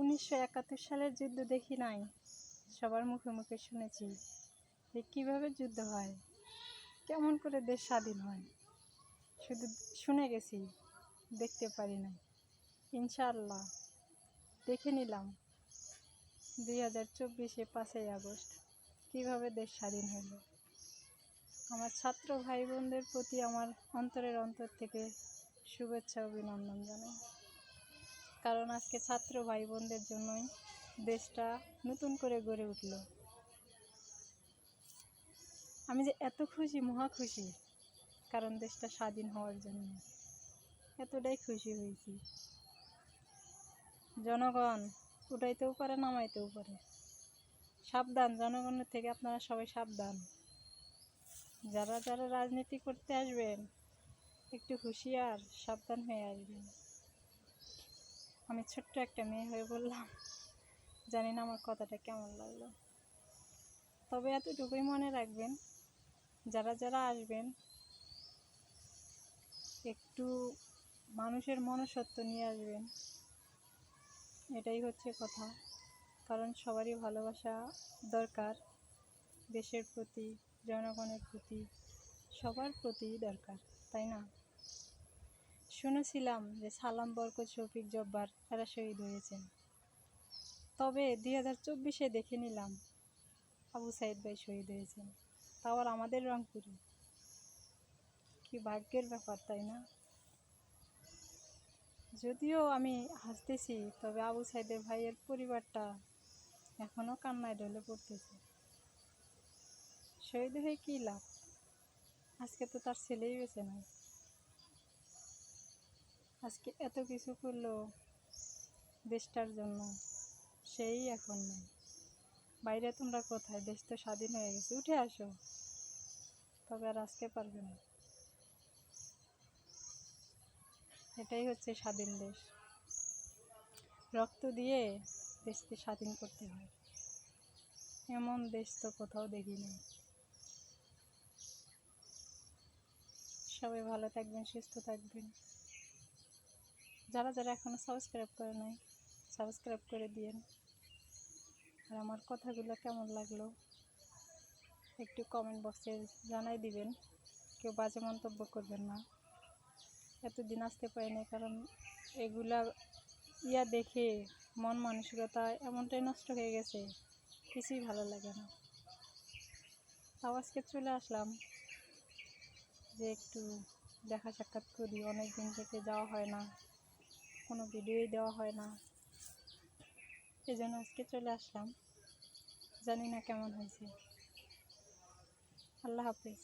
1971 সালের যুদ্ধ দেখি নাই, সবার মুখে মুখে শুনেছি যে কীভাবে যুদ্ধ হয়, কেমন করে দেশ স্বাধীন হয়। শুধু শুনে গেছি, দেখতে পারি নাই। ইনশাআল্লাহ দেখে নিলাম 2024-এ 5ই আগস্ট কীভাবে দেশ স্বাধীন হলো। আমার ছাত্র ভাই বোনদের প্রতি আমার অন্তরের অন্তর থেকে শুভেচ্ছা অভিনন্দন জানাই, কারণ আজকে ছাত্র ভাই বোনদের জন্যই দেশটা নতুন করে গড়ে উঠল। আমি যে এত খুশি, মহা খুশি, কারণ দেশটা স্বাধীন হওয়ার জন্য এতটাই খুশি হয়েছি। জনগণ উঠাইতেও পারে, নামাইতেও পারে। সাবধান, জনগণের থেকে আপনারা সবাই সাবধান। যারা যারা রাজনীতি করতে আসবেন একটু হুঁশিয়ার, সাবধান হয়ে আসবেন। আমি ছোট্ট একটা মেয়ে হয়ে বললাম, জানি না আমার কথাটা কেমন লাগলো, তবে এতটুকুই মনে রাখবেন, যারা যারা আসবেন একটু মানুষের মনুষ্যত্ব নিয়ে আসবেন, এটাই হচ্ছে কথা। কারণ সবারই ভালোবাসা দরকার, দেশের প্রতি, জনগণের প্রতি, সবার প্রতি দরকার, তাই না? শুনেছিলাম যে সালাম, বরকত, শফিক, জব্বার এরা শহীদ হয়েছেন, তবে 2024-এ দেখে নিলাম আবু সাইদ ভাই শহীদ হয়েছেন, তাও আর আমাদের রংপুরে। কি ভাগ্যের ব্যাপার, তাই না? যদিও আমি হাসতেছি, তবে আবু সাইদের ভাইয়ের পরিবারটা এখনও কান্নায় ঢলে পড়তেছে। শহীদ হয়ে কী লাভ? আজকে তো তার ছেলেই বেঁচে নাই। আজকে এত কিছু করলো দেশটার জন্য, সেই এখন নাই। বাইরে তোমরা কোথায়? দেশ তো স্বাধীন হয়ে গেছে, উঠে আসো। তবে আর আজকে পারবে না। এটাই হচ্ছে স্বাধীন দেশ। রক্ত দিয়ে দেশকে স্বাধীন করতে হয়, এমন দেশ তো কোথাও দেখিনি। সবাই ভালো থাকবেন, সুস্থ থাকবেন। যারা যারা এখনও সাবস্ক্রাইব করে নাই, সাবস্ক্রাইব করে দিয়েন। আর আমার কথাগুলো কেমন লাগলো একটু কমেন্ট বক্সে জানাই দিবেন। কেউ বাজে মন্তব্য করবেন না। এতদিন আসতে পারিনি, কারণ এগুলা দেখে মন মানসিকতা এমনটাই নষ্ট হয়ে গেছে, কিছুই ভালো লাগে না। তাও আজকে চলে আসলাম যে একটু দেখা সাক্ষাৎ করি। অনেক দিন থেকে যাওয়া হয় না, কোনো ভিডিওই দেওয়া হয় না, এই জন্য আজকে চলে আসলাম। জানি না কেমন হয়েছে। আল্লাহ হাফেজ।